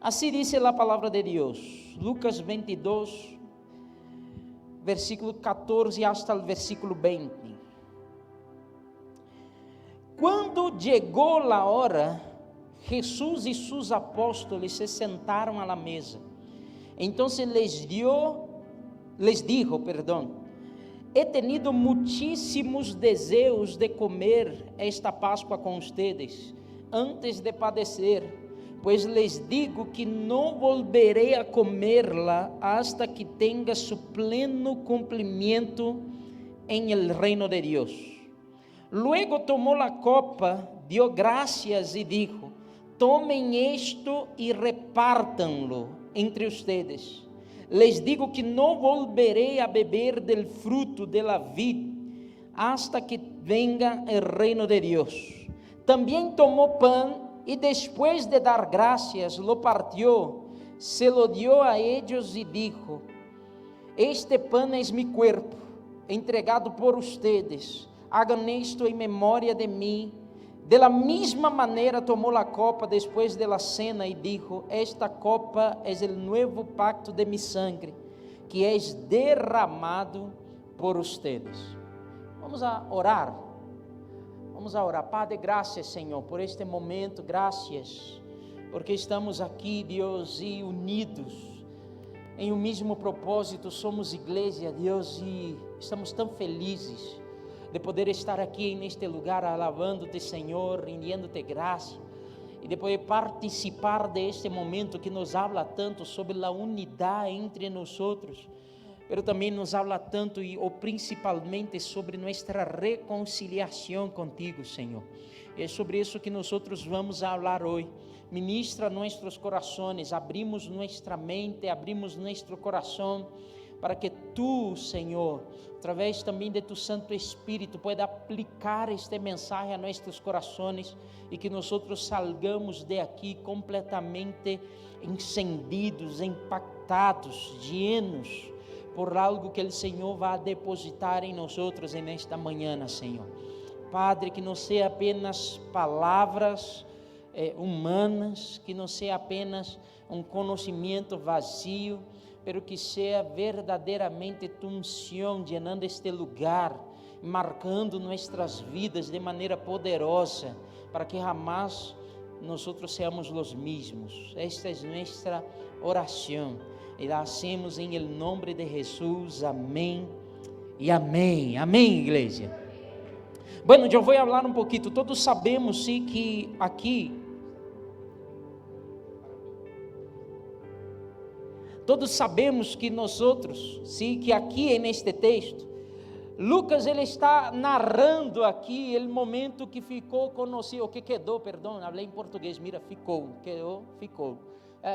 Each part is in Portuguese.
Así dice la palabra de Dios, Lucas 22, versículo 14 hasta el versículo 20. Quando chegou a hora, Jesus e seus apóstolos se sentaram à mesa. Então les dijo, he tenido muchísimos deseos de comer esta Páscoa com ustedes, antes de padecer, pues les digo que não volveré a comerla hasta que tenga su pleno cumplimiento en el reino de Dios. Luego tomó la copa, dio gracias y dijo: tomen esto y repártanlo entre ustedes. Les digo que no volveré a beber del fruto de la vid hasta que venga el reino de Dios. También tomó pan y después de dar gracias lo partió, se lo dio a ellos y dijo: este pan es mi cuerpo, entregado por ustedes. Hagan esto en memoria de mí. De la misma manera tomó la copa después de la cena y dijo: esta copa es el nuevo pacto de mi sangre, que es derramado por ustedes. Vamos a orar. Padre, gracias, Senhor, por este momento. Gracias, porque estamos aqui, Deus, e unidos em um mesmo propósito. Somos igreja, Deus, e estamos tão felizes de poder estar aqui neste lugar alabando-te, Senhor, rendendo-te graça, e de poder participar deste momento que nos habla tanto sobre a unidade entre nós outros, mas também nos habla tanto ou principalmente sobre nossa reconciliação contigo, Senhor. É sobre isso que nós vamos falar hoje. Ministra nossos corações, abrimos nossa mente, abrimos nosso coração, para que tu, Senhor, através também de tu Santo Espírito, pueda aplicar este mensagem a nossos corações e que nós salgamos de aqui completamente encendidos, impactados, llenos por algo que o Senhor vai depositar em nós nesta manhã, Senhor. Padre, que não seja apenas palavras humanas, que não seja apenas um conhecimento vazio, pero que seja verdadeiramente tu unção llenando este lugar, marcando nossas vidas de maneira poderosa, para que jamais nós seamos os mesmos. Esta é nossa oração e la hacemos em el nome de Jesus. Amém e amém. Amém, igreja. Bueno, eu vou falar um pouquinho. Todos sabemos, sim, que aqui todos sabemos que nós sim, que aqui neste texto, Lucas ele está narrando aqui o momento que ficou conhecido, que quedou, falei em português, mira, ficou,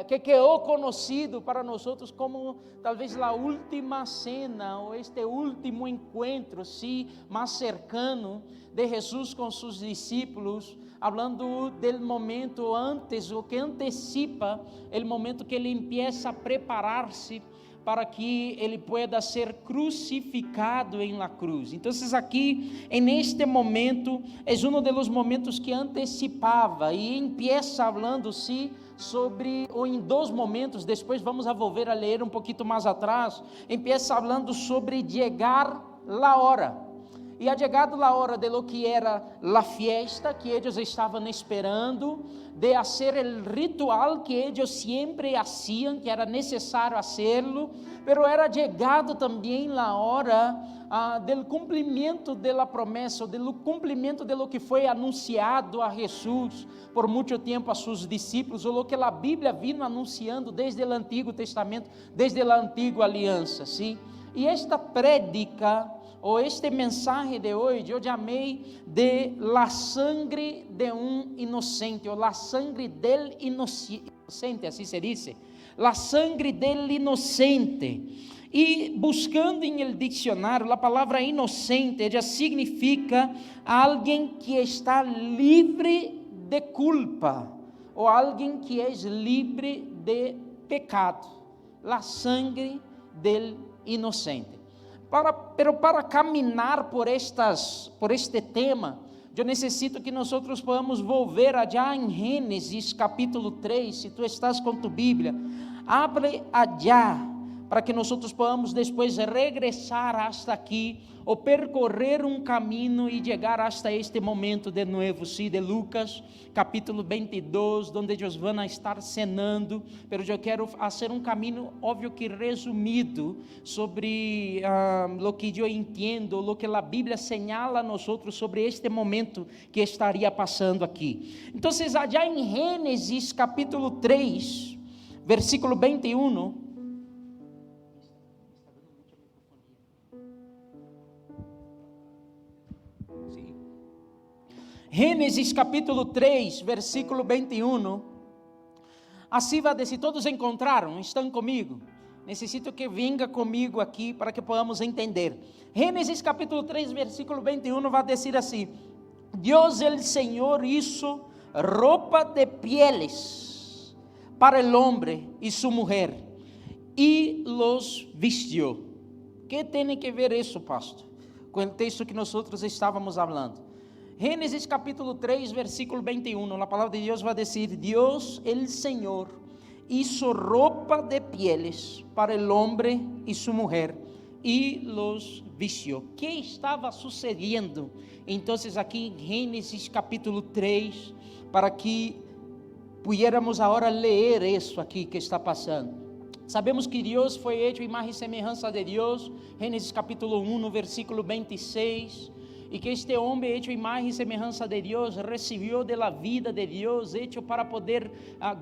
que quedou conhecido para nós como talvez a última cena ou este último encontro, sim, mais cercano de Jesus com seus discípulos, hablando del momento antes, o que antecipa o momento que ele empieza a preparar-se para que ele pueda ser crucificado em la cruz. Então, aqui, neste momento, é um dos momentos que antecipava e empieza hablando-se sobre, ou em dois momentos, depois vamos a volver a ler um pouquinho mais atrás, empieza hablando sobre chegar la hora. E ha chegado a hora de lo que era a fiesta que eles estavam esperando, de fazer o ritual que eles sempre faziam, que era necessário hacerlo, pero era chegado também a hora do cumprimento da promessa, do cumprimento de lo que foi anunciado a Jesus por muito tempo a seus discípulos, ou lo que a Bíblia vino anunciando desde o Antigo Testamento, desde a Antiga Aliança, sim? E esta prédica, ou este mensagem de hoje, eu chamei de la sangre de um inocente, ou la sangre del inocente, assim se diz, la sangre del inocente. E buscando em el dicionário, a palavra inocente já significa alguém que está livre de culpa, ou alguém que é livre de pecado, la sangre del inocente. Pero para caminhar por este tema, Eu necessito que nós podamos volver allá em Gênesis capítulo 3, se tu estás com tu Bíblia, abre allá, para que nós podamos depois regressar hasta aqui, ou percorrer um caminho e chegar hasta este momento de novo, sim, de Lucas, capítulo 22, onde eles vão estar cenando, mas eu quero fazer um caminho, óbvio que resumido, sobre o que eu entendo, o que a Bíblia señala a nós sobre este momento que estaria passando aqui. Então, allá em Gênesis capítulo 3, versículo 21, Gênesis capítulo 3, versículo 21, assim vai dizer, todos encontraram? Estão comigo? Necessito que venga comigo aqui para que podamos entender. Gênesis capítulo 3, versículo 21 vai dizer assim: Deus el Senhor hizo roupa de pieles para el hombre y su mujer y los vistió. Que tem que ver isso, pastor, com o texto que nós estávamos falando? Gênesis capítulo 3, versículo 21, a palavra de Deus vai dizer: Deus, el Senhor, hizo roupa de pieles para el hombre y su mujer, y los vistió. ¿Qué estava sucedendo? Então, aqui em Gênesis capítulo 3, para que pudiéramos agora ler isso aqui que está passando. Sabemos que Deus foi hecho imagem e semelhança de Deus, Gênesis capítulo 1, no versículo 26, e que este homem hecho imagem e semelhança de Deus recebeu de la vida de Deus, hecho para poder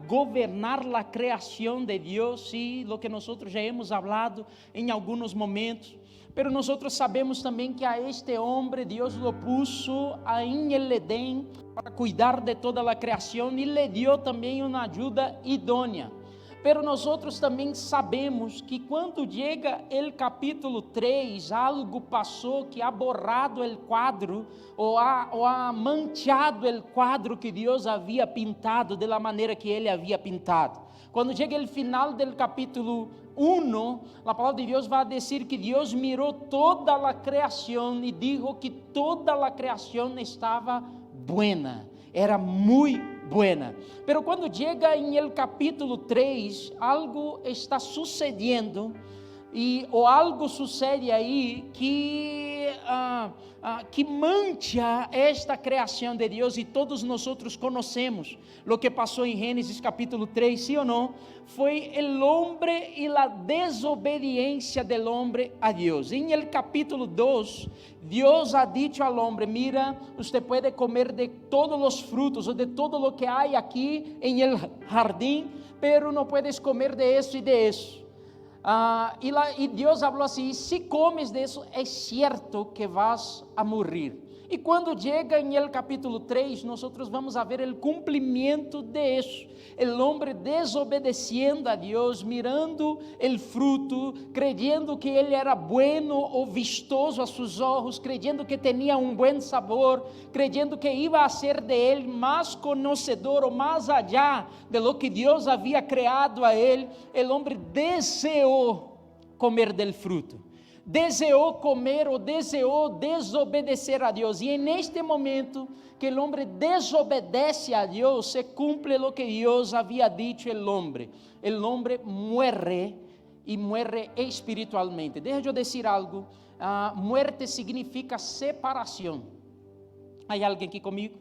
governar la criação de Deus, e lo que nós já hemos hablado em alguns momentos. Pero nós sabemos também que a este homem Deus lo puso em el Edén para cuidar de toda a criação e lhe deu também uma ajuda idônea. Pero nós também sabemos que quando chega o capítulo 3, algo passou que ha borrado o quadro, ou ha manchado o quadro que Deus havia pintado de la maneira que Ele havia pintado. Quando chega o final do capítulo 1, a palavra de Deus vai dizer que Deus mirou toda a criação e disse que toda a criação estava buena, era muito buena. Pero quando chega em el capítulo 3, algo está sucedendo, ou algo sucede aí que mancha esta criação de Deus, e todos nós conhecemos o que passou em Gênesis capítulo 3, sim ou não? Foi o homem e a desobediência do homem a Deus. Em el capítulo 2, Deus ha dicho ao homem: mira, você pode comer de todos os frutos, ou de todo lo que há aqui em el jardim, pero não puedes comer de isso e de isso. E Deus falou assim: se comes de isso, é certo que vas a morrer. E quando chega em el capítulo 3, nós vamos ver o cumprimento de isso. O homem desobedeciendo a Deus, mirando o fruto, creyendo que ele era bueno ou vistoso a seus olhos, creyendo que tinha um bom sabor, creyendo que iba a ser de ele mais conhecedor ou mais allá de lo que Deus havia criado a ele. O homem deseou comer del fruto, desejou comer ou desejou desobedecer a Deus, e neste momento que o homem desobedece a Deus, se cumpre o que Deus havia dito ao homem. O homem muere, e muere espiritualmente. Deixa eu dizer algo: muerte significa separação. Há alguém aqui comigo?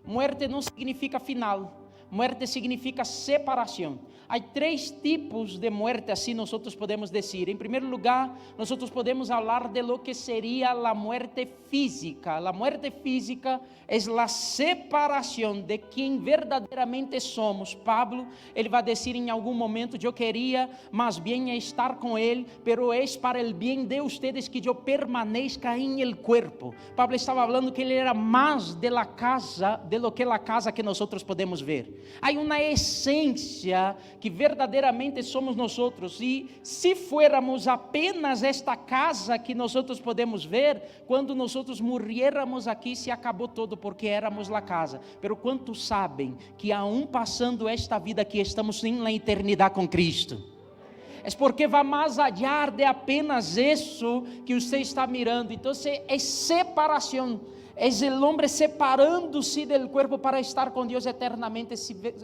Muerte não significa final, muerte significa separação. Há três tipos de muerte, assim nós podemos dizer. Em primeiro lugar, nós podemos falar de lo que seria a muerte física. A muerte física é a separação de quem verdadeiramente somos. Pablo, ele vai dizer em algum momento: eu queria mais bem estar com ele, pero é para o bem de ustedes que eu permaneça em el cuerpo. Pablo estava falando que ele era mais de la casa, de lo que la casa que nós podemos ver. Há uma essência que verdadeiramente somos nós, e se fuéramos apenas esta casa que nós podemos ver, quando nós morréramos aqui, se acabou todo, porque éramos a casa. Pero quantos sabem que aún passando esta vida aqui, estamos em la eternidade com Cristo? É porque vai mais allá de apenas isso que você está mirando. Então é separação. Es el hombre separándose del cuerpo para estar con Dios eternamente.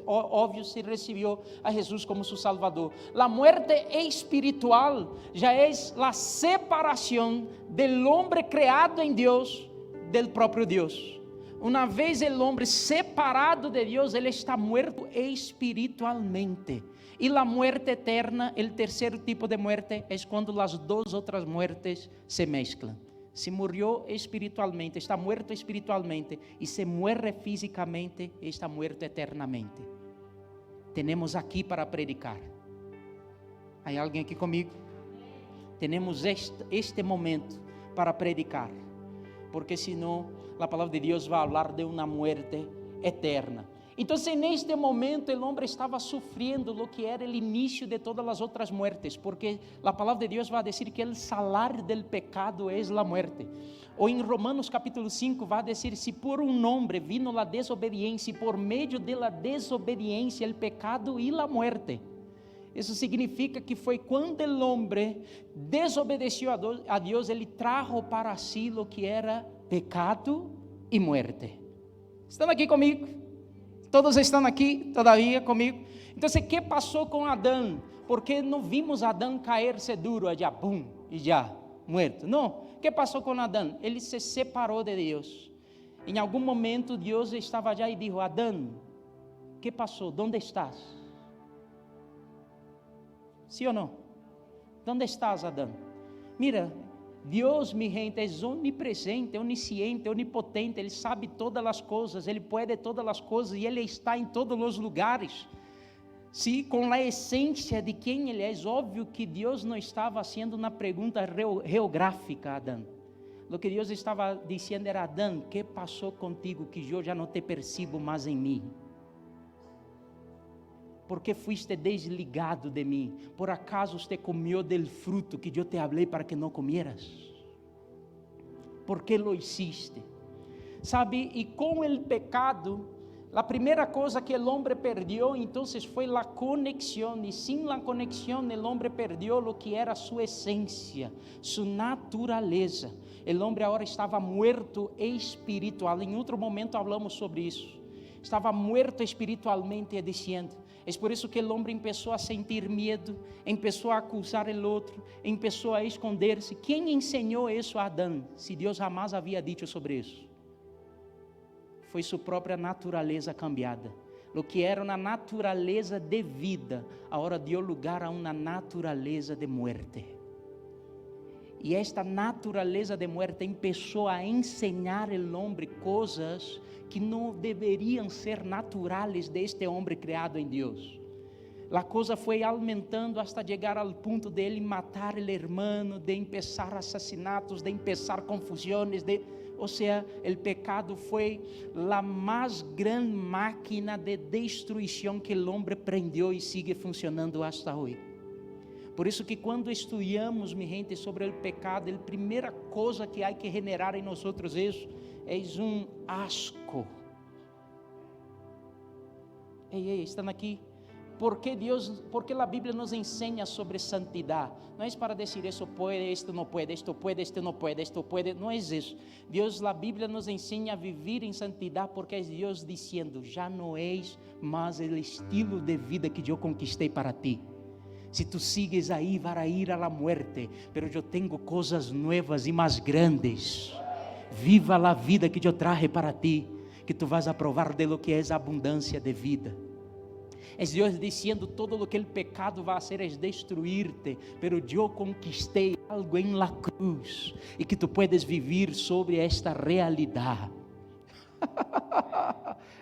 Obvio, si recibió a Jesús como su Salvador. La muerte espiritual ya es la separación del hombre creado en Dios del propio Dios. Una vez el hombre separado de Dios, él está muerto espiritualmente. Y la muerte eterna, el tercer tipo de muerte, es cuando las dos otras muertes se mezclan. Se murió espiritualmente, está muerto espiritualmente, y se muere físicamente, está muerto eternamente. Tenemos aquí para predicar. ¿Hay alguien aquí conmigo? Tenemos este momento para predicar, porque si no, la palabra de Dios va a hablar de una muerte eterna. Entonces, en este momento, el hombre estaba sufriendo lo que era el inicio de todas las otras muertes, porque la palabra de Dios va a decir que el salario del pecado es la muerte. O en Romanos capítulo 5 va a decir, si por un hombre vino la desobediencia, y por medio de la desobediencia el pecado y la muerte. Eso significa que foi quando o homem desobedeceu a Deus, ele trajo para si lo que era pecado e muerte. ¿Estão aqui comigo? Todos estão aqui todavia comigo? Então, o que passou com Adão? Porque não vimos Adão cair-se duro, já, bum, e já, muerto. Não, o que passou com Adão? Ele se separou de Deus. Em algum momento, Deus estava já e disse, Adão, o que passou? Onde estás? Sim ou não? Onde estás, Adão? Mira, Deus, mi gente, é onipresente, onisciente, onipotente. Ele sabe todas as coisas, Ele pode todas as coisas e Ele está em todos os lugares. Sim, com a essência de quem Ele é, óbvio que Deus não estava fazendo uma pergunta geográfica a Adão. O que Deus estava dizendo era, Adão, o que passou contigo que eu já não te percebo mais em mim? Porque fuiste desligado de mim? Por acaso te comió del fruto que eu te hablei para que não comieras? ¿Por que lo hiciste? Sabe, e com o pecado, a primeira coisa que o homem perdeu, então foi a conexão, e sem a conexão, o homem perdeu o que era sua essência, sua natureza. O homem agora estava muerto espiritual. Em outro momento falamos sobre isso. Estava muerto espiritualmente, dizendo. É por isso que o homem começou a sentir medo, começou a acusar o outro, começou a esconder-se. Quem ensinou isso a Adão, se Deus jamais havia dito sobre isso? Foi sua própria natureza cambiada. O que era uma natureza de vida, agora deu lugar a uma natureza de muerte. E esta natureza de muerte começou a ensinar ao homem coisas que não deveriam ser naturais deste homem criado em Deus. A coisa foi aumentando hasta chegar ao ponto de ele matar o irmão, de começar assassinatos, de começar confusões, ou seja, o pecado foi a mais grande máquina de destruição que o homem prendeu e sigue funcionando hasta hoje. Por isso que quando estudamos, mi gente, sobre o pecado, a primeira coisa que há que generar em nós é asco. Ei, estão aqui? Porque a Bíblia nos ensina sobre santidade. Não é para dizer isso pode, isto não pode, isto pode, isto não pode, isto pode. Não é isso. A Bíblia nos ensina a viver em santidade, porque é Deus dizendo, já não és mais o estilo de vida que eu conquistei para ti. Se tu sigues aí, vai a ir a la muerte, pero eu tenho coisas novas e mais grandes. Viva a vida que eu traje para ti, que tu vas a provar de lo que é a abundância de vida. É Deus dizendo, todo lo que o pecado vai fazer é destruir-te, pero eu conquistei algo em la cruz, e que tu puedes viver sobre esta realidade.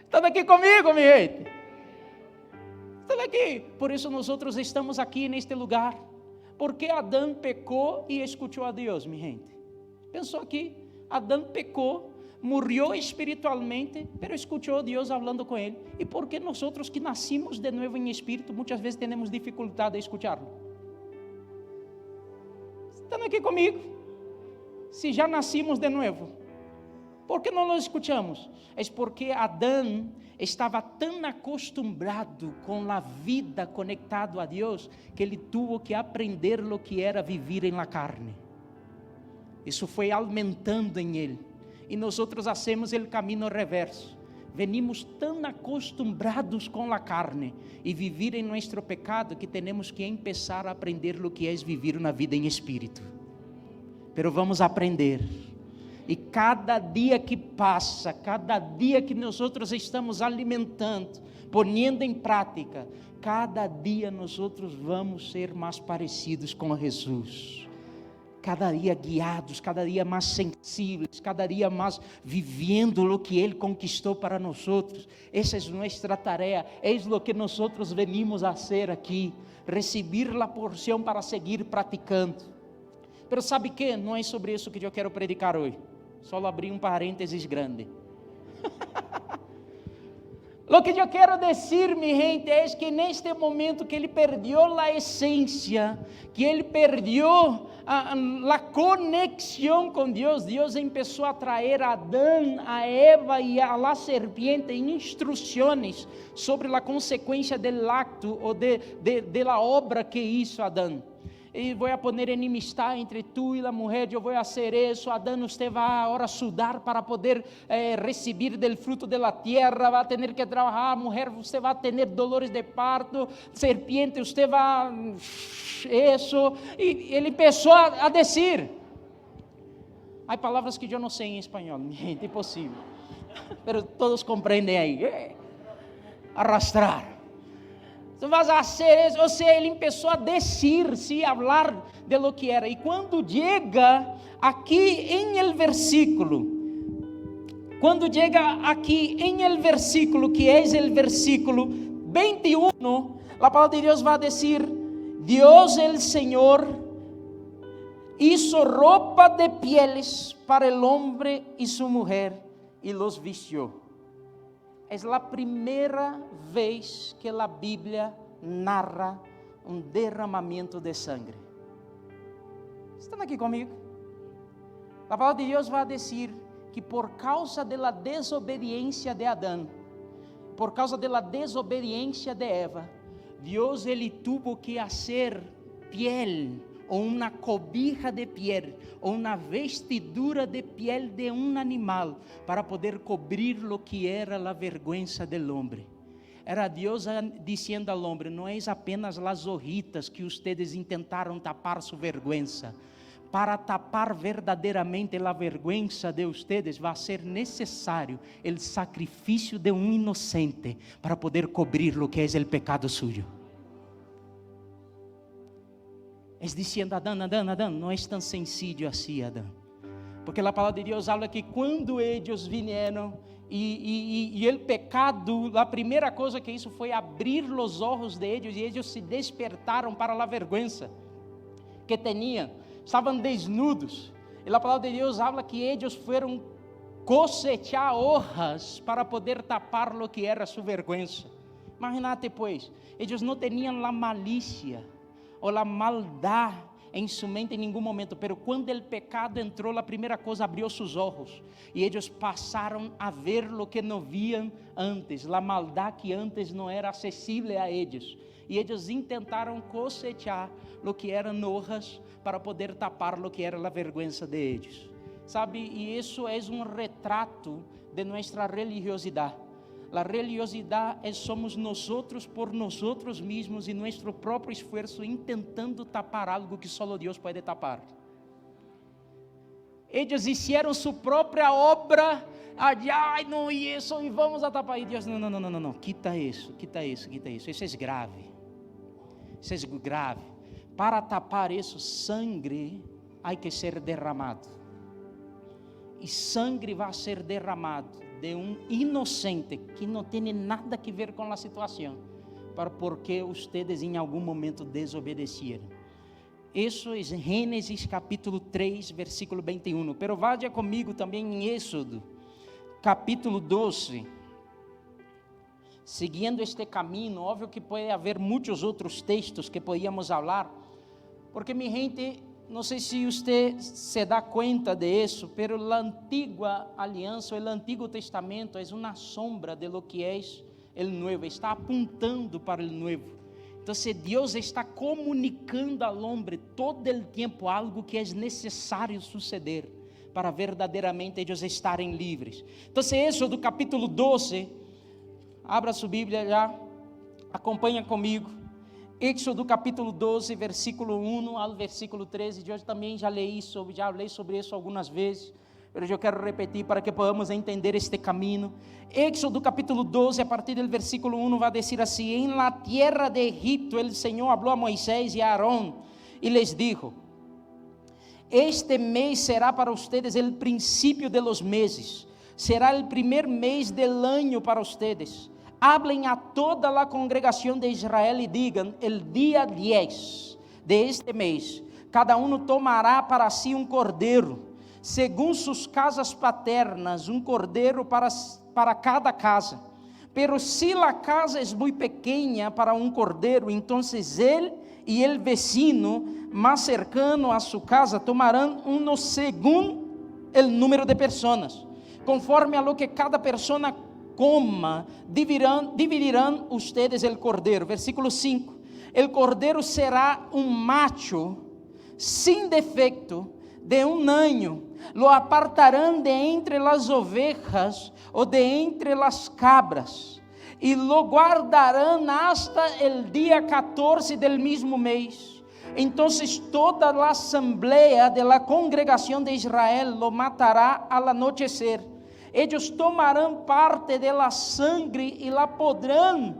Estão aqui comigo, minha gente? Estão aqui? Por isso nós estamos aqui neste lugar, porque Adão pecou e escutou a Deus, minha gente. Pensou aqui, Adão pecou, morreu espiritualmente, pero escutou Deus falando com ele. E por que nós que nascimos de novo em espírito, muitas vezes temos dificuldade de escutarlo? Estão aqui comigo? Se já nascimos de novo, por que não lo escuchamos? É porque Adão estava tão acostumado com a vida conectado a Deus, que ele tuvo que aprender o que era viver em la carne. Isso foi aumentando em ele. e nós hacemos o caminho reverso. Venimos tão acostumbrados com a carne e viver em nosso pecado que temos que começar a aprender o que é viver na vida em espírito. Pero vamos aprender. E cada dia que passa, cada dia que nós estamos alimentando, ponendo em prática, cada dia nós vamos ser mais parecidos com Jesus. Cada dia guiados, cada dia mais sensíveis, cada dia mais vivendo o que Ele conquistou para nós. Essa é nossa tarefa, é o que nós venimos a ser aqui, receber a porção para seguir praticando. Mas sabe que? Não é sobre isso que eu quero predicar hoje. Só abrir um parênteses grande. O que eu quero dizer, mi gente, é que neste momento que ele perdeu a essência, que ele perdeu a conexão com Deus, Deus começou a trazer a Adão, a Eva e a la serpiente instruções sobre a consequência do acto ou de la obra que hizo Adão. E vou poner enemistad entre tu e a mulher, eu vou fazer isso, Adão, você vai agora sudar para poder receber del fruto de la tierra, vai ter que trabalhar, mulher, você vai ter dolores de parto, serpiente, você vai, isso, e ele começou a dizer, há palavras que eu não sei em espanhol, gente, impossível, mas todos compreendem aí, arrastrar. Tu vas a hacer isso, ou seja, ele começou a decir-se, a falar de lo que era. E quando chega aqui em el versículo, que é o versículo 21, a palavra de Deus vai dizer: Deus el Senhor hizo roupa de pieles para el hombre y su mujer y los vistió. É a primeira vez que a Bíblia narra um derramamento de sangue. Estão aqui comigo? A palavra de Deus vai dizer que por causa da desobediência de Adão, por causa da desobediência de Eva, Deus ele tuvo que fazer piel, ou uma cobija de piel, ou uma vestidura de piel de um animal, para poder cobrir lo que era a vergüenza del hombre. Era Deus dizendo ao homem: não é apenas as horritas que ustedes intentaram tapar sua vergüenza. Para tapar verdadeiramente a vergüenza de ustedes, vai ser necessário o sacrifício de um inocente para poder cobrir lo que é o pecado suyo. É dizendo: Adão, não é tão sencillo assim, Adão. Porque a palavra de Deus fala que quando eles vieram e o pecado, a primeira coisa que isso foi abrir os olhos de eles, e eles se despertaram para a vergüenza que tinham, estavam desnudos. E a palavra de Deus fala que eles foram cosechar hojas para poder tapar lo que era sua vergüenza. Imagínate, pois, eles não tinham a malícia ou a maldade em sua mente em nenhum momento, pero quando o pecado entrou, a primeira coisa, abriu seus olhos, e eles passaram a ver lo que não viam antes, a maldade que antes não era acessível a eles, e eles tentaram cosechar lo que eram hojas, para poder tapar lo que era a vergüenza de eles, sabe, e isso é um retrato de nossa religiosidade. A religiosidade somos nós por nós mesmos e nosso próprio esforço intentando tapar algo que só Deus pode tapar. Eles fizeram sua própria obra, ai não isso, e vamos a tapar. E Deus, não, quita isso, isso é grave, Para tapar isso, sangue há que ser derramado, e sangue vai ser derramado de um inocente que não tem nada a ver com a situação, porque ustedes em algum momento desobedeceram. Isso é Gênesis capítulo 3, versículo 21. Pero vaya comigo também em Êxodo, capítulo 12. Seguindo este caminho, óbvio que pode haver muitos outros textos que podíamos falar, porque minha gente, não sei se você se dá conta de isso, pero a antiga aliança, o Antigo Testamento é uma sombra de lo que é o Novo, está apontando para o Novo. Então, Deus está comunicando ao homem todo o tempo algo que é necessário suceder para verdadeiramente eles estarem livres. Então, Êxodo capítulo 12, abra sua Bíblia já, acompanha comigo. Êxodo capítulo 12, versículo 1 ao versículo 13, eu também já falei sobre isso algumas vezes, mas eu quero repetir para que podamos entender este caminho. Éxodo capítulo 12, a partir do versículo 1, vai dizer assim: em la tierra de Egipto, el Senhor habló a Moisés e a Aarón, e les dijo: este mês será para ustedes el princípio de los meses, será el primer mês del año para ustedes. Hablen a toda la congregación de Israel y digan: el día 10 de este mês, cada uno tomará para si un cordero, según sus casas paternas, un cordero para cada casa. Pero si la casa es muy pequeña para un cordero, entonces él y el vecino más cercano a su casa tomarán uno según el número de personas, conforme a lo que cada persona coma, dividirán ustedes el cordero. Versículo 5, el cordero será un macho sin defecto de un año, lo apartarán de entre las ovejas o de entre las cabras, y lo guardarán hasta el día 14 del mismo mes. Entonces toda la asamblea de la congregación de Israel lo matará al anochecer. Ellos tomarán parte de la sangre y la pondrán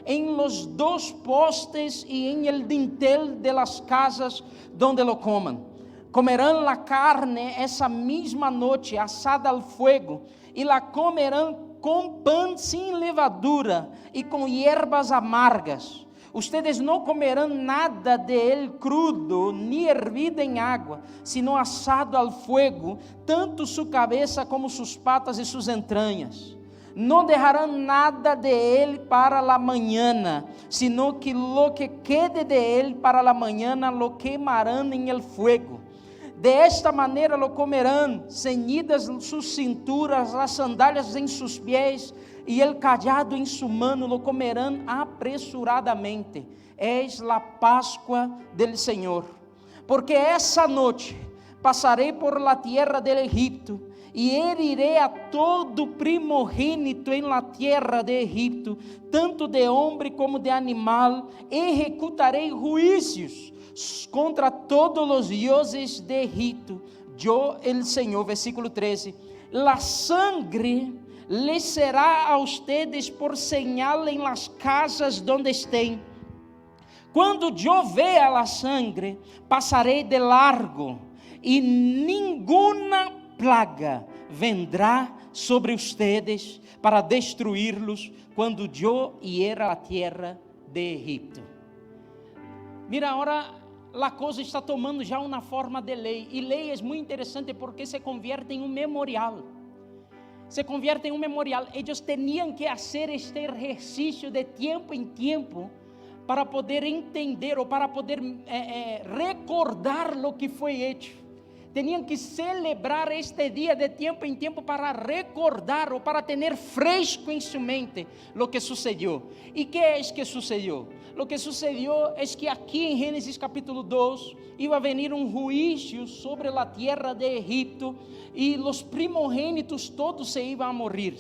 en los dos postes y en el dintel de las casas donde lo coman. Comerán la carne esa misma noche asada al fuego, y la comerán con pan sin levadura y con hierbas amargas. Ustedes no comerán nada de él crudo, ni hervido en agua, sino asado al fuego, tanto su cabeza como sus patas y sus entrañas. No dejarán nada de él para la mañana, sino que lo que quede de él para la mañana lo quemarán en el fuego. De esta maneira lo comerán, ceñidas sus cinturas, las sandalias en sus pies y el callado en su mano, lo comerán apresuradamente. Es la Pascua del Señor. Porque esa noche pasaré por la tierra del Egipto y heriré a todo primogénito en la tierra de Egipto, tanto de hombre como de animal. Ejecutaré juicios contra todos os dioses de Egipto, yo el Senhor. Versículo 13, la sangre les será a ustedes por señal en las casas donde estén. Quando eu vea la sangre, passarei de largo, e ninguna plaga vendrá sobre ustedes para destruí-los, quando eu hiera a tierra de Egipto. Mira, agora a coisa está tomando já uma forma de lei, e lei é muito interessante porque se convierte em um memorial. Se convierte em um memorial. Eles tinham que fazer este exercício de tempo em tempo para poder entender ou para poder recordar o que foi hecho. Tinham que celebrar este dia de tempo em tempo para recordar ou para ter fresco em sua mente o que sucedeu. E que é que sucedeu? O que sucedeu é que aqui em Gênesis capítulo 2 ia a venir um juízo sobre a terra de Egipto e os primogênitos todos se iam a morrer.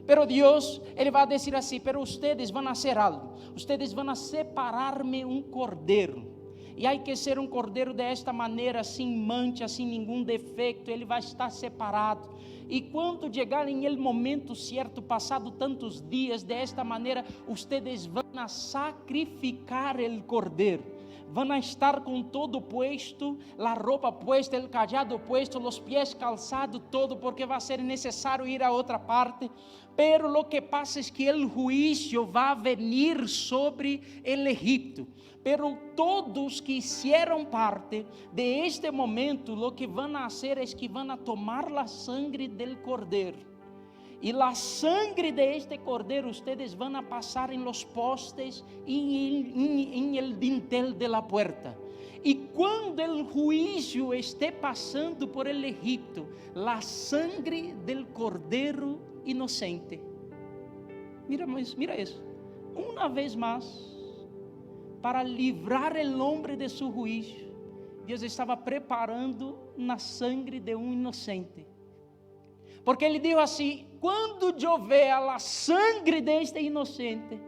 Pero Deus, Ele vai dizer assim: pero ustedes vão fazer algo, ustedes vão separar-me um cordeiro. E há que ser um cordeiro desta maneira, sem mancha, sem nenhum defeito. Ele vai estar separado. E quando chegar em el momento certo, passado tantos dias, desta maneira, ustedes vão a sacrificar el cordeiro. Vão a estar com todo puesto, a roupa puesta, el cajado puesto, os pés calçados, todo, porque vai ser necessário ir a outra parte. Pero lo que pasa es que el juicio va a venir sobre el Egipto. Pero todos que hicieron parte de este momento, lo que van a hacer es que van a tomar la sangre del cordero. Y la sangre de este cordero ustedes van a pasar en los postes y en el dintel de la puerta. Y cuando el juicio esté pasando por el Egipto, la sangre del cordero inocente. Mira eso. Una vez más, para livrar el hombre de su juicio, Deus estava preparando na sangue de um inocente. Porque Ele disse assim: quando eu ver a sangue deste inocente,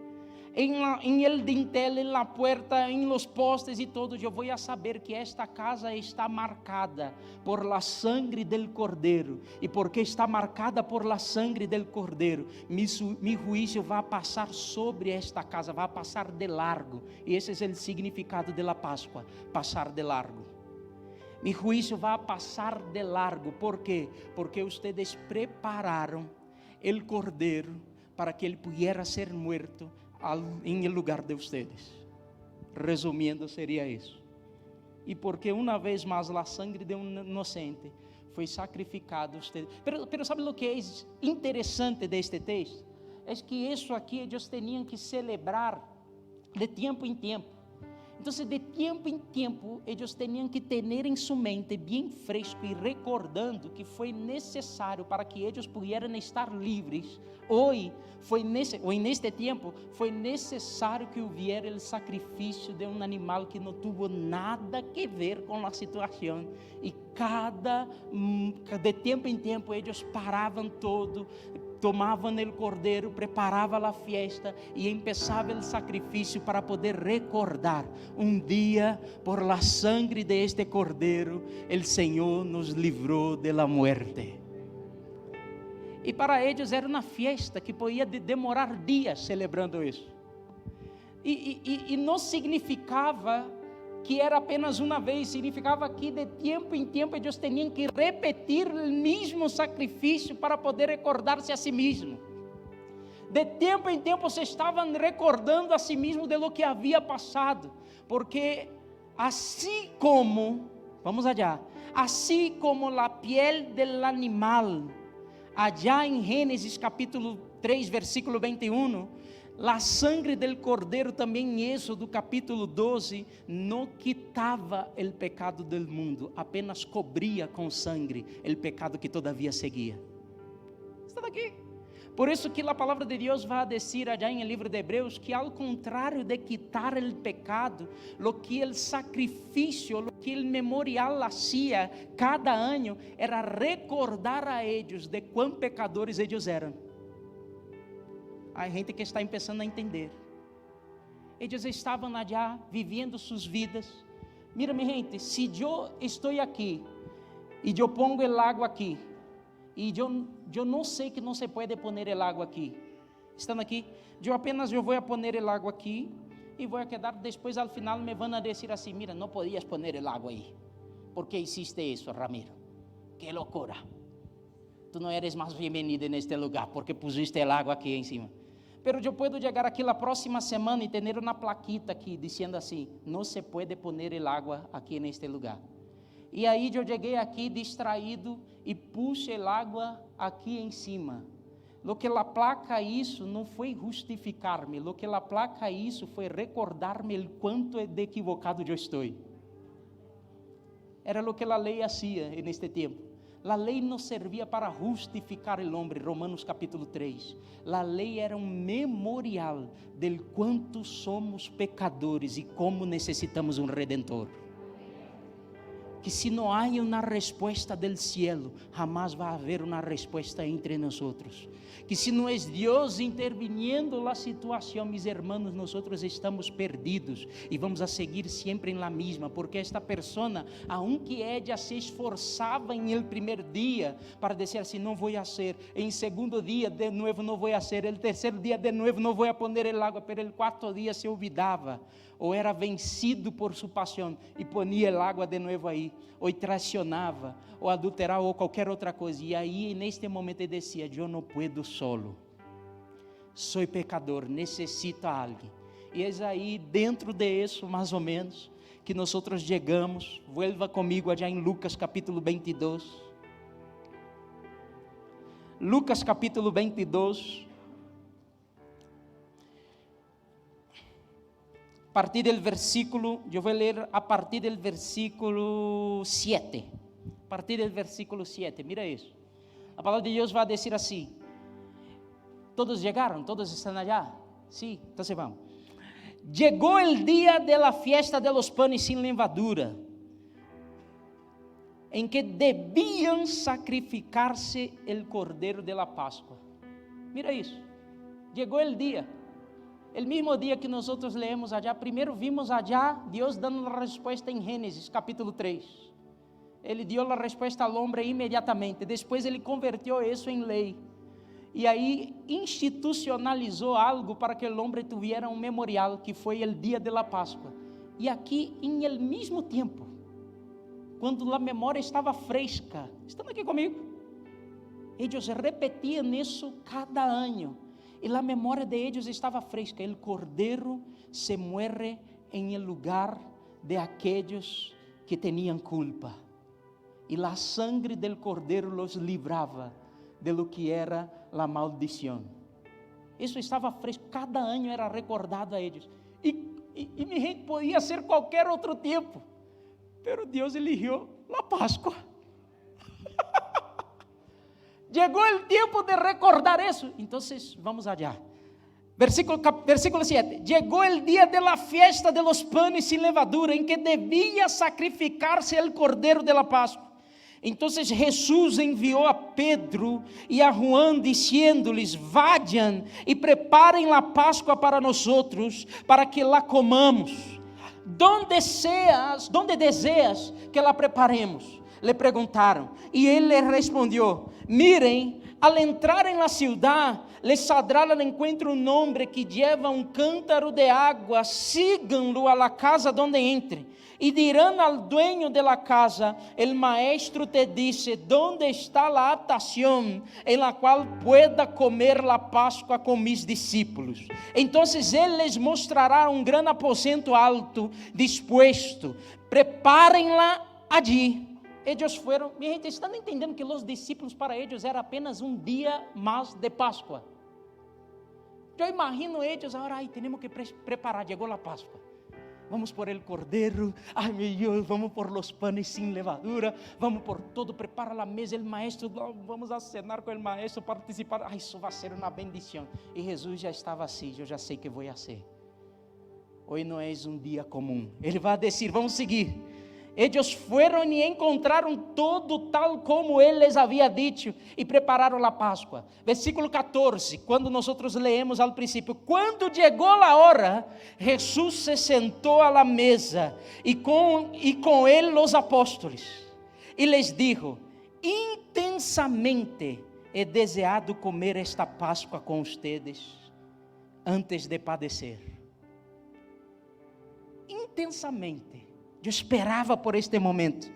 em el dintel, en la puerta, en los postes e todo, eu vou a saber que esta casa está marcada por la sangre del Cordeiro. E porque está marcada por la sangre del Cordeiro, mi juízo vai passar sobre esta casa, vai passar de largo. E esse é o significado de la Páscoa: passar de largo. Mi juízo vai passar de largo. ¿Por quê? Porque ustedes prepararam el Cordeiro para que ele pudiera ser muerto em lugar de ustedes. Resumindo, seria isso. E porque uma vez mais a sangre de um inocente foi sacrificado. Pero sabe o que é interessante deste texto? É que isso aqui eles tinham que celebrar de tempo em tempo. Então, de tempo em tempo, eles tinham que ter em sua mente bem fresco e recordando que foi necessário para que eles pudessem estar livres. Hoje, neste tempo, foi necessário que houvesse o sacrifício de um animal que não teve nada que ver com a situação. E de tempo em tempo, eles paravam todo, tomavam o cordeiro, preparavam a festa e começava o sacrifício para poder recordar: um dia, por la sangre de este cordeiro, o Senhor nos livrou de la muerte. E para eles era uma festa que podia demorar dias celebrando isso. E não significava que era apenas uma vez, significava que de tempo em tempo eles tinham que repetir o mesmo sacrifício para poder recordar-se a si mesmo. De tempo em tempo se estavam recordando a si mesmo de lo que havia passado, porque assim como, vamos allá, assim como a piel del animal, allá em Gênesis capítulo 3, versículo 21, a sangre del cordeiro também em Êxodo capítulo 12 não quitava o pecado do mundo, apenas cobria com sangue o pecado que todavia seguia. Está daqui. Por isso que a palavra de Deus vai dizer allá em el livro de Hebreus que ao contrário de quitar o pecado, lo que el sacrifício, lo que el memorial hacía cada ano era recordar a eles de quão pecadores eles eram. Há gente que está começando a entender. Eles estavam já vivendo suas vidas. Mira, minha gente, se eu estou aqui e eu pongo el água aqui, e eu não sei que não se pode poner el água aqui. Estão aqui? Eu vou poner el água aqui e vou quedar. Depois, ao final, me vão a dizer assim: mira, não podias poner el água aí. ¿Por que hiciste isso, Ramiro? Que loucura. Tu não eres mais bem-vindo neste lugar porque pusiste el água aqui em cima. Pero eu posso chegar aqui na próxima semana e ter uma plaquita aqui dizendo assim: não se pode poner el água aqui neste lugar. E aí eu cheguei aqui distraído e pus el água aqui em cima. Lo que a placa isso não foi justificar-me, lo que a placa isso foi recordar-me o quanto de equivocado eu estou. Era o que a lei hacía neste tempo. A lei não servia para justificar o homem, Romanos capítulo 3. A lei era um memorial del quanto somos pecadores e como necessitamos um Redentor. Que se não há uma resposta del cielo, jamás vai haver uma resposta entre nós. Que se não é Deus interviniendo na situação, mis hermanos, nós estamos perdidos e vamos a seguir sempre em la misma, porque esta persona, aunque ella se esforçava em el primeiro dia para dizer assim: não vou fazer, em segundo dia de novo não vou fazer, el terceiro dia de novo não vou poner el água, pero el quarto dia se olvidava, ou era vencido por sua paixão e ponia el água de novo aí, ou traicionava, ou adulterava, ou qualquer outra coisa. E aí, neste momento, ele dizia: eu não puedo solo, sou pecador, necessito a alguém. E é aí, dentro disso, mais ou menos, que nós chegamos. Vuelva comigo allá em Lucas capítulo 22. Lucas capítulo 22. A partir do versículo, eu vou ler a partir do versículo 7. A partir do versículo 7, mira isso. A palavra de Deus vai dizer assim: todos chegaram? Todos estão allá? Sim, então vamos. Chegou o dia de la fiesta de los panes sin levadura. em que deviam sacrificar-se o cordeiro de la Páscoa. Mira isso, chegou o dia, o mesmo dia que nós leemos allá. Primeiro vimos allá Deus dando a resposta em Gênesis capítulo 3. Ele deu a resposta ao homem imediatamente, depois ele converteu isso em lei, e aí institucionalizou algo para que o homem tivesse um memorial, que foi o dia de la Páscoa. E aqui, em el mesmo tempo, quando a memória estava fresca, estão aqui comigo? Eles repetiam isso cada ano, e a memória de eles estava fresca. O cordeiro se muere em lugar de aqueles que tinham culpa, e a sangre del cordeiro los livrava de lo que era a maldição. Isso estava fresco, cada ano era recordado a eles, e minha gente, podia ser qualquer outro tempo, pero Deus eligiu a Páscoa. Chegou o tempo de recordar isso. Então vamos allá. Versículo 7. Chegou o dia de la fiesta de los panes sin levadura, em que devia sacrificar-se el cordeiro de la Páscoa. Então Jesus enviou a Pedro e a Juan, dizendo-lhes: vayan e preparem a Páscoa para nós, para que la comamos. Donde deseas que la preparemos? Le perguntaram, e ele les respondeu: miren, al entrar en la ciudad, les saldrá al encuentro un hombre que lleva un cántaro de agua, síganlo a la casa donde entre, y dirán al dueño de la casa: el maestro te dice, ¿dónde está la habitación en la cual pueda comer la Pascua con mis discípulos? Entonces él les mostrará un gran aposento alto, dispuesto, prepárenla allí. Eles foram, minha gente, estão entendendo que os discípulos para eles era apenas um dia mais de Páscoa? Eu imagino eles agora, temos que preparar, chegou a Páscoa, vamos por el cordeiro, ai meu Deus, vamos por los panes sin levadura, vamos por todo, prepara a mesa, o maestro, vamos a cenar com o maestro, participar, isso vai ser uma bendição. E Jesus já estava assim: eu já sei que vou ser. Hoje não é um dia comum. Ele vai dizer: vamos seguir. Eles foram e encontraram todo tal como ele les havia dito, e prepararam a Páscoa. Versículo 14, quando nós leemos ao princípio: quando chegou a hora, Jesus se sentou à la mesa, e com ele os apóstolos, e les dijo: intensamente he deseado comer esta Páscoa com ustedes, antes de padecer. Intensamente. Eu esperava por este momento,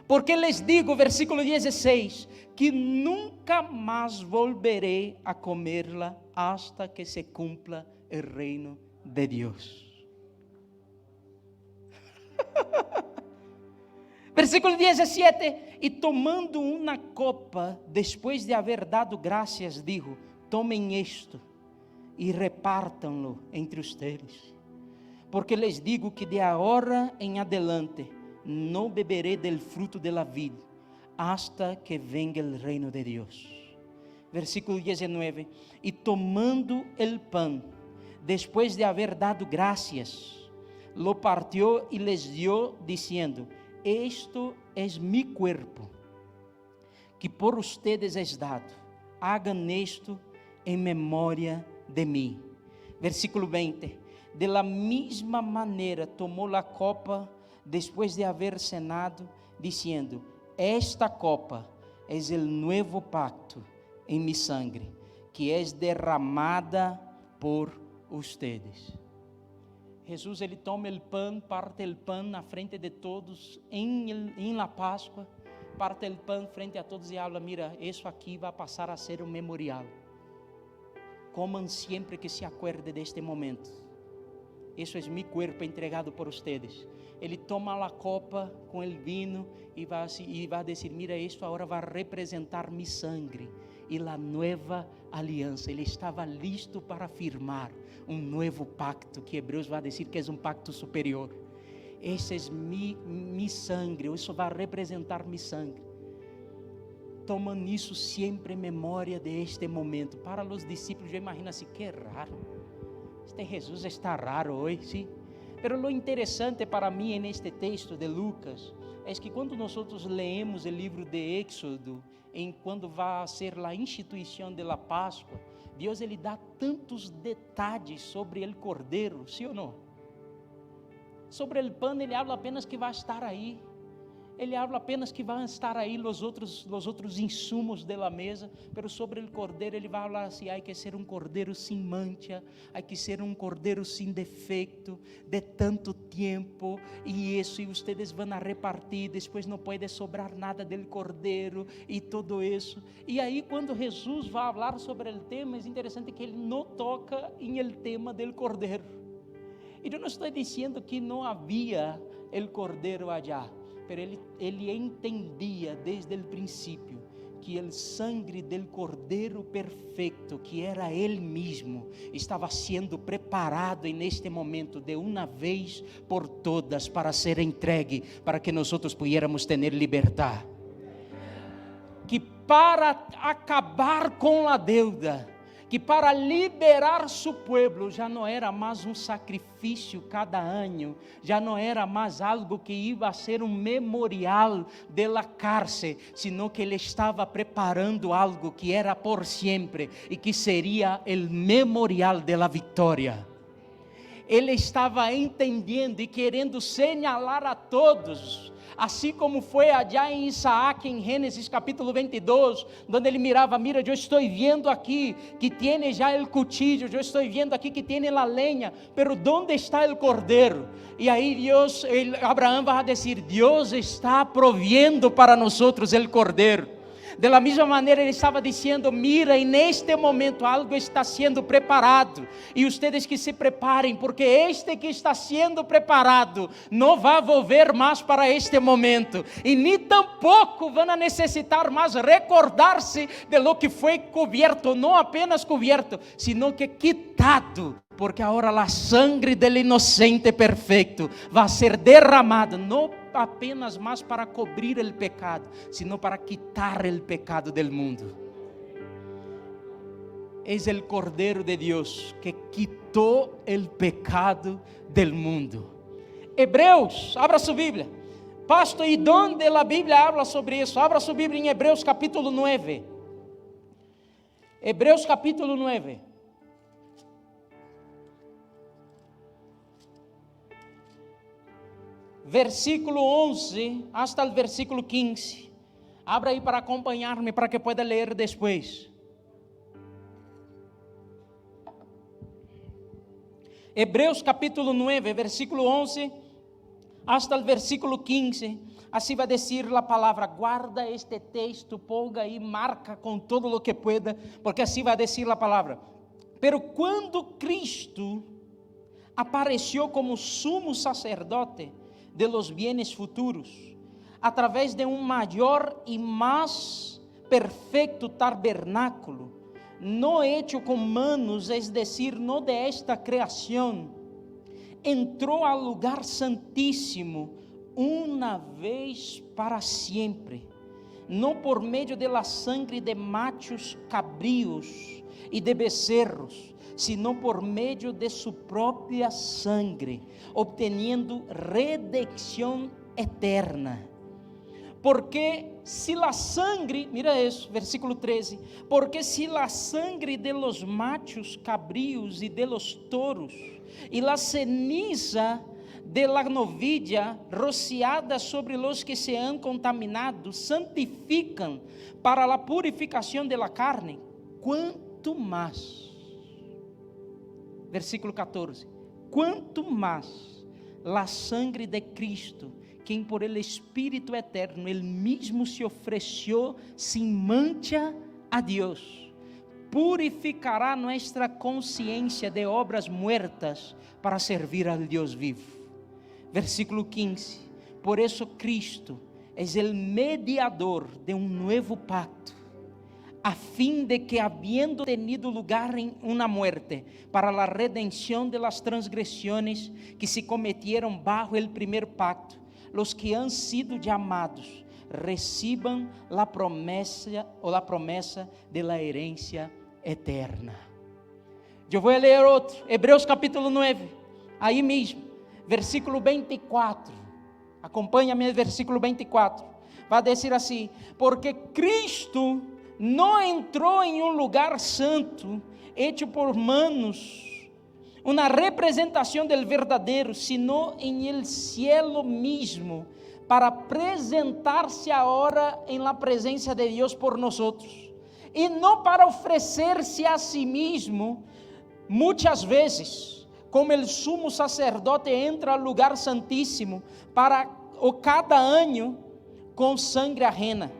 porque les digo, versículo 16, que nunca mais volverei a comerla hasta que se cumpla o reino de Deus. Versículo 17, e tomando uma copa, depois de haver dado graças, dijo: tomem isto e repartam-lo entre ustedes. Porque les digo que de agora em adelante não beberei del fruto de la vid, hasta que venga el reino de Dios. Versículo 19, e tomando el pan, después de haber dado gracias, lo partió y les dio, diciendo: esto es mi cuerpo, que por ustedes es dado, hagan esto en memoria de mí. Versículo 20, de la misma maneira tomou a copa depois de haver cenado, dizendo: esta copa é o novo pacto em mi sangre, que é derramada por ustedes. Jesus, ele toma o pão, parte o pão na frente de todos em la Páscoa, parte o pão frente a todos e habla: mira, isso aqui vai passar a ser um memorial. Comam sempre que se acuerde deste momento. Isso é meu corpo entregado por ustedes. Ele toma a copa com o vinho e vai dizer: mira, isto agora vai representar mi sangre e a nova aliança. Ele estava listo para firmar um novo pacto, que Hebreus vai dizer que é um pacto superior. Esse é mi sangre, isso vai representar mi sangre. Tomam isso sempre em memória de este momento. Para os discípulos, eu imagino assim: que raro. Este Jesus está raro hoje, sim. Pero lo interessante para mim neste texto de Lucas é que quando nós leemos o livro de Éxodo, em quando vai ser a instituição da Páscoa, Deus ele dá tantos detalhes sobre o cordeiro, sim ou não? Sobre o pão ele habla apenas que vai estar aí. Ele habla apenas que vão estar aí os outros insumos da mesa, mas sobre o cordeiro ele vai falar assim: há que ser um cordeiro sem mancha, há que ser um cordeiro sem defeito, de tanto tempo, e isso, e vocês vão a repartir, depois não pode sobrar nada do cordeiro, e tudo isso. E aí quando Jesus vai falar sobre o tema, é interessante que ele não toca em el tema do cordeiro. E eu não estou dizendo que não havia o cordeiro allá, pero ele entendia desde o princípio que o sangue del cordeiro perfeito, que era ele mesmo, estava sendo preparado neste momento de uma vez por todas para ser entregue, para que nós pudiéramos ter liberdade, que para acabar com a deuda, que para liberar seu povo já não era mais um sacrifício cada ano, já não era mais algo que ia a ser um memorial da cárcel, sino que ele estava preparando algo que era por sempre e que seria o memorial da vitória. Ele estava entendendo e querendo señalar a todos, assim como foi allá em Isaac, em Gênesis capítulo 22, onde ele mirava: mira, eu estou vendo aqui que tiene já o cuchillo, eu estou vendo aqui que tiene a lenha, pero ¿dónde está o cordeiro? E aí Abraão vai dizer: Deus está provendo para nós o cordeiro. De la mesma maneira ele estava dizendo: mira, e neste momento algo está sendo preparado, e vocês que se preparem, porque este que está sendo preparado não vai volver mais para este momento, e nem tampouco vão necessitar mais recordar-se de lo que foi coberto, não apenas coberto, sino que quitado, porque agora a sangre do inocente perfeito vai ser derramada, não apenas mais para cobrir o pecado, sino para quitar o pecado del mundo. Es el Cordeiro de Deus que quitou o pecado del mundo. Hebreus, abra sua Bíblia. Pastor, e onde a Bíblia habla sobre isso? Abra sua Bíblia em Hebreus capítulo 9. Hebreus capítulo 9. Versículo 11 hasta o versículo 15. Abra aí para acompanhar-me, para que pueda ler depois. Hebreus capítulo 9, versículo 11 hasta o versículo 15. Assim vai dizer a palavra. Guarda este texto, ponga aí, marca com todo o que pueda, porque assim vai dizer a palavra. Pero quando Cristo apareceu como sumo sacerdote de los bienes futuros, a través de un mayor y más perfecto tabernáculo, no hecho con manos, es decir, no de esta creación, entró al lugar santísimo una vez para siempre, no por medio de la sangre de machos cabríos y de becerros, sino por medio de su propia sangre, obteniendo redención eterna. Porque si la sangre, mira eso, versículo 13, porque si la sangre de los machos cabríos y de los toros, y la ceniza de la novilla rociada sobre los que se han contaminado, santifican para la purificación de la carne, cuanto más, versículo 14, quanto mais la sangre de Cristo, quem por el Espírito eterno, ele mesmo se ofereceu sem mancha a Deus, purificará nuestra consciência de obras muertas para servir al Deus vivo. Versículo 15, por isso Cristo é o mediador de um novo pacto, a fim de que, habiendo tenido lugar en una muerte para la redención de las transgresiones que se cometieron bajo el primer pacto, los que han sido llamados reciban la promesa de la herencia eterna. Eu vou ler outro, Hebreus capítulo 9, aí mesmo, versículo 24. Acompanha-me, versículo 24. Vai dizer assim: porque Cristo não entrou em um lugar santo, hecho por manos, uma representação del verdadeiro, sino em el cielo mismo, para apresentar-se agora em la presença de Deus por nosotros, e não para oferecer-se a si mesmo, muitas vezes, como el sumo sacerdote entra al lugar santíssimo para o cada ano com sangue ajena.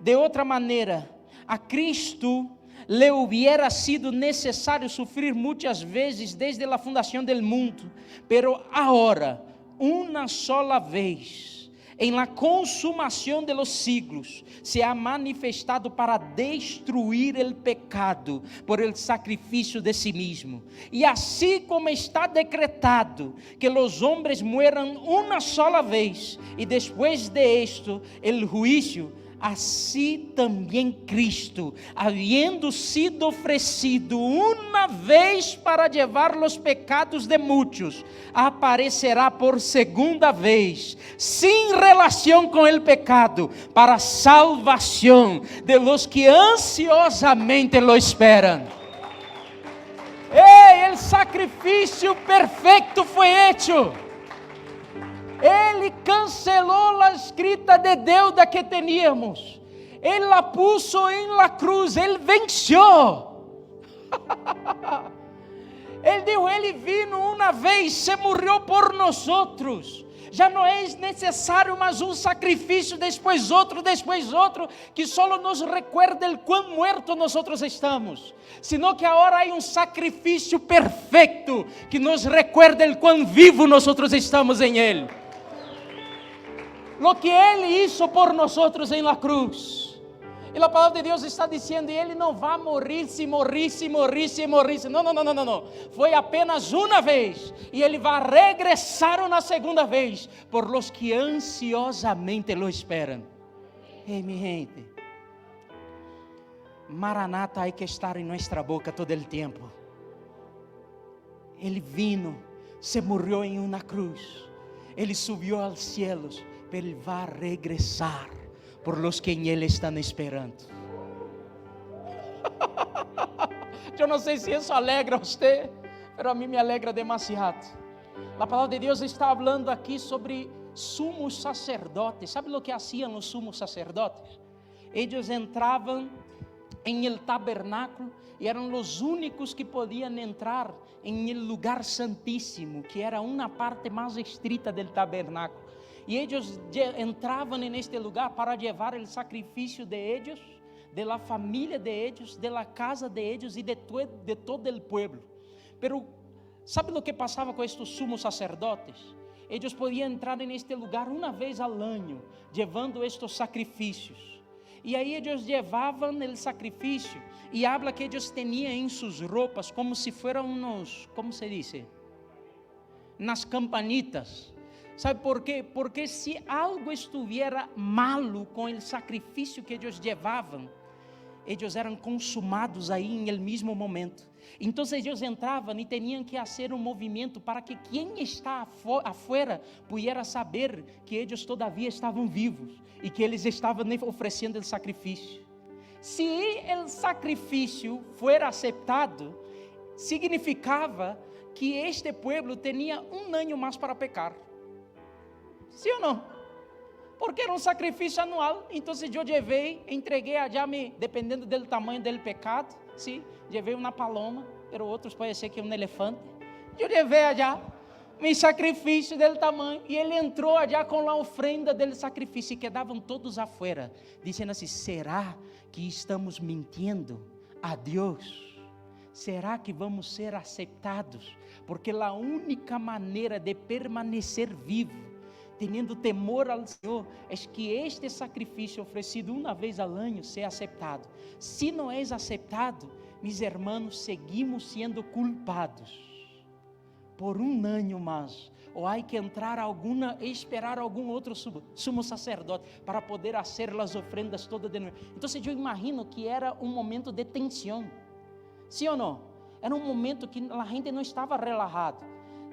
De outra maneira, a Cristo le hubiera sido necessário sofrer muitas vezes desde a fundação del mundo, pero ahora, uma sola vez, em la consumação de los siglos, se ha manifestado para destruir el pecado por el sacrifício de si mismo. E assim como está decretado que los hombres mueran uma sola vez, e depois de esto, el juicio, assim também Cristo, havendo sido oferecido uma vez para levar os pecados de muitos, aparecerá por segunda vez, sem relação com o pecado, para salvação de los que ansiosamente lo esperam. O sacrifício perfeito foi hecho. Ele cancelou a escrita de deuda que teníamos. Ele la puso em la cruz. Ele venceu. Ele dijo: Ele vino uma vez, se morreu por nós. Já não é necessário mais um sacrifício, depois outro, que só nos recuerde el quão muerto nós estamos, sino que agora há um sacrifício perfeito que nos recuerde el quão vivo nós estamos em Ele. Lo que Ele hizo por nosotros en la cruz. E a palavra de Deus está dizendo: Ele não vai morrer se morrisse. Não. Foi apenas uma vez. E Ele vai regressar uma segunda vez por los que ansiosamente lo esperam. Hey, mi gente. Maranata hay que estar em nossa boca todo el tempo. Ele vino, se morreu em uma cruz. Ele subiu aos cielos. Ele vai regressar por los que em Ele estão esperando. Eu não sei se isso alegra a você, mas a mim me alegra demasiado. A palavra de Deus está falando aqui sobre sumos sacerdotes. ¿Sabe o que hacían os sumos sacerdotes? Eles entravam em el tabernáculo e eram os únicos que podiam entrar em el lugar santíssimo, que era uma parte mais estrita del tabernáculo. E eles entravam neste lugar para levar o sacrifício de eles, de la família de eles, de la casa de eles e de todo o pueblo. Pero sabe o que passava com estes sumos sacerdotes? Eles podiam entrar neste lugar uma vez ao ano, levando estes sacrifícios. E aí eles levavam o sacrifício, e habla que eles tinham em suas roupas como se fossem unos, como se diz? Nas campanitas. ¿Sabe por quê? Porque se algo estuviera malo com o sacrifício que eles levavam, eles eram consumados aí em el mesmo momento. Então eles entravam e tinham que fazer um movimento para que quem está afuera pudiera saber que eles todavia estavam vivos e que eles estavam oferecendo o sacrifício. Se o sacrifício fuera aceptado, significava que este pueblo tinha um ano mais para pecar. Sim ou não? Porque era um sacrifício anual. Então eu levei, entreguei a Jame, dependendo do tamanho do pecado. Sim, levei uma paloma, mas outros podem ser que um elefante. Eu levei a meu sacrifício do tamanho. E ele entrou já com a ofrenda do sacrifício. E quedavam todos afuera, dizendo assim: será que estamos mentindo a Deus? Será que vamos ser aceitados? Porque a única maneira de permanecer vivo, tendo temor ao Senhor, é que este sacrifício oferecido uma vez ao ano seja aceitado. Se não é aceitado, meus irmãos, seguimos sendo culpados por um ano mais. Ou há que esperar algum outro sumo sacerdote para poder fazer as ofrendas todas de novo. Então eu imagino que era um momento de tensão. Sim ou não? Era um momento que a gente não estava relajado.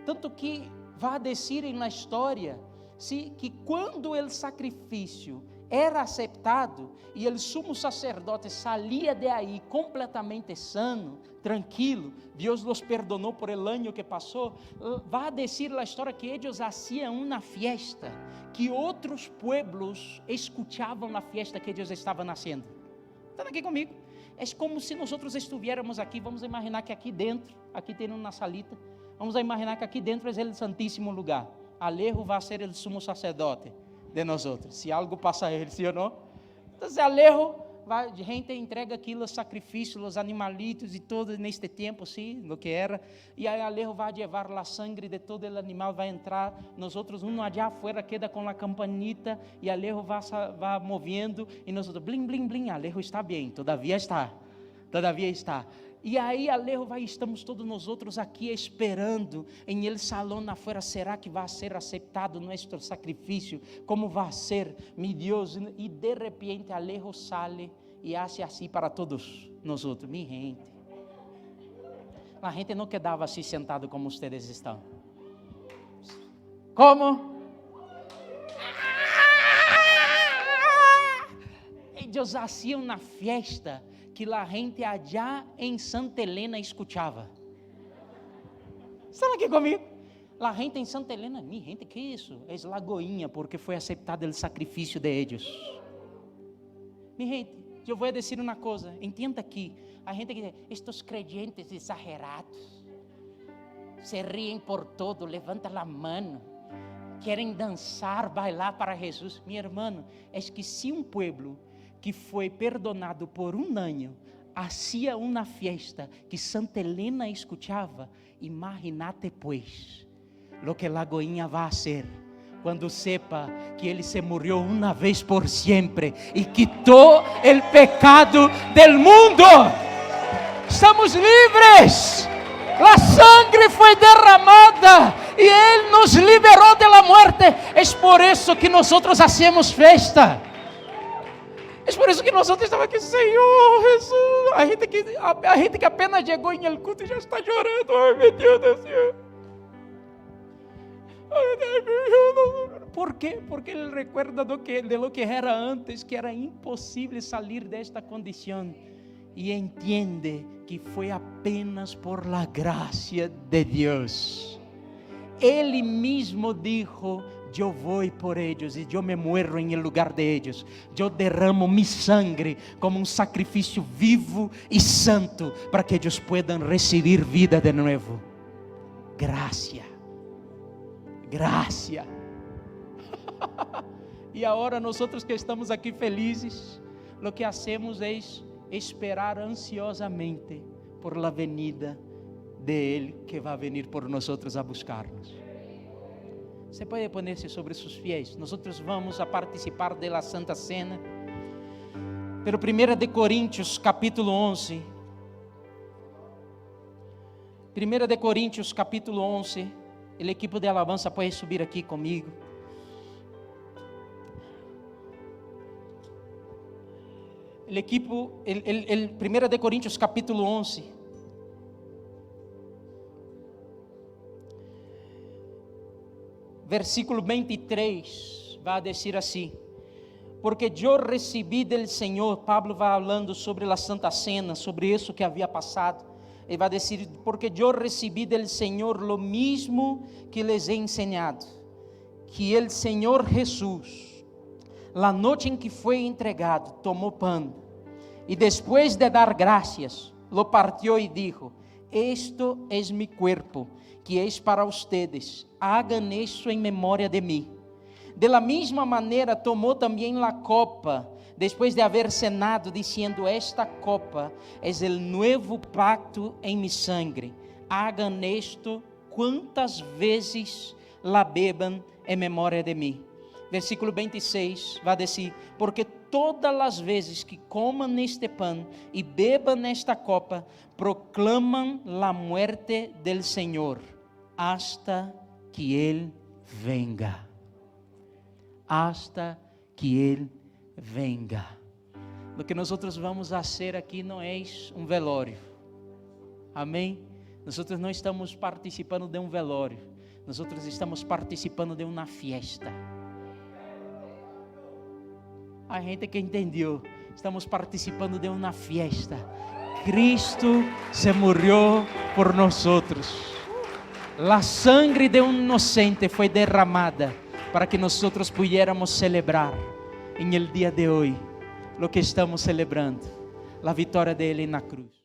Tanto que vai dizer na história, que quando o sacrifício era aceitado e o sumo sacerdote saía de aí completamente sano, tranquilo, Deus los perdonou por el año que passou, vai dizer a história que eles hacían uma fiesta, que outros pueblos escutavam a fiesta que eles estavam haciendo. Estão aqui comigo? É como se nós estivéssemos aqui. Vamos imaginar que aqui dentro, aqui tem uma salita, vamos imaginar que aqui dentro é o santíssimo lugar. Alejo vai ser o sumo sacerdote de nós outros, se algo passa a ele, sim ou não? Então, Alejo, a gente entrega aqui os sacrifícios, os animalitos e todo neste tempo, sim, o que era, e aí Alejo vai levar a sangre de todo o animal, vai entrar, nós outros, allá afuera queda com a campanita, e Alejo vai movendo, e nós outros, blim, blim, blim, Alejo está bem, todavia está, e aí Alejo estamos todos nós outros aqui esperando em el salão afuera, será que vai ser aceitado nosso sacrifício, como vai ser, meu Deus, e de repente Alejo sale e hace assim para todos nós outros, minha gente, a gente não quedava assim sentado como vocês estão, como? Eles haciam na fiesta, que a gente allá em Santa Helena escutava. Estão aqui comigo? A gente em Santa Helena, minha gente, que isso? É Lagoinha, porque foi aceitado o sacrifício de eles. Minha gente, eu vou dizer uma coisa, entenda aqui, a gente que estes creyentes exagerados, se riem por todo, levanta a mão, querem dançar, bailar para Jesus. Meu irmão, é que se um pueblo que foi perdonado por um ano, hacía uma fiesta que Santa Helena escutava, imagínate pues, lo que Lagoinha vai fazer, quando sepa que Ele se morreu uma vez por sempre, e quitou o pecado del mundo, estamos livres, a sangre foi derramada, e Ele nos liberou da morte, é por isso que nós hacemos festa, é por isso que nós estamos aqui, Senhor Jesus, a gente que apenas chegou em el culto e já está chorando, ai meu Deus do céu, ¿por quê? Porque ele recuerda de lo que era antes, que era impossível sair desta condição, e entende que foi apenas por la gracia de Deus. Ele mesmo dijo, eu vou por eles e eu me muero em lugar de eles, eu derramo mi sangre como um sacrifício vivo e santo, para que eles puedan receber vida de novo. Gracia. E agora nós que estamos aqui felizes, o que hacemos é esperar ansiosamente por la venida de Ele, que vai venir por nós a buscar-nos. Você pode poner-se sobre seus fiéis. Nós vamos a participar da Santa Cena. Pero 1 de Coríntios capítulo 11. 1 de Coríntios capítulo 11. O equipo de alabança pode subir aqui comigo. O equipo, 1 de Coríntios capítulo 11. Versículo 23, vai dizer assim: porque eu recebi del Senhor. Pablo vai falando sobre a Santa Cena, sobre isso que havia passado. Ele vai dizer: porque eu recebi del Senhor lo mismo que les he enseñado, que el Senhor Jesus, la noite em que foi entregado, tomou pão, e depois de dar gracias, lo partió e dijo: esto es mi cuerpo, que es para ustedes, hagan isso em memória de mim. De la misma maneira tomou também a copa, depois de haver cenado, dizendo: esta copa es el nuevo pacto em mi sangre, hagan esto quantas vezes la beban em memória de mim. Versículo 26 vai dizer: porque todas as vezes que comam neste pão e bebam nesta copa, proclamam a muerte del Senhor, hasta que Ele venga. Hasta que Ele venga. O que nós vamos fazer aqui não é um velório. Amém? Nós não estamos participando de um velório. Nós estamos participando de uma fiesta. A gente que entendeu, estamos participando de uma fiesta. Cristo se morreu por nós. A sangre de um inocente foi derramada para que nós pudiéramos celebrar em el dia de hoje o que estamos celebrando, a vitória dele na cruz.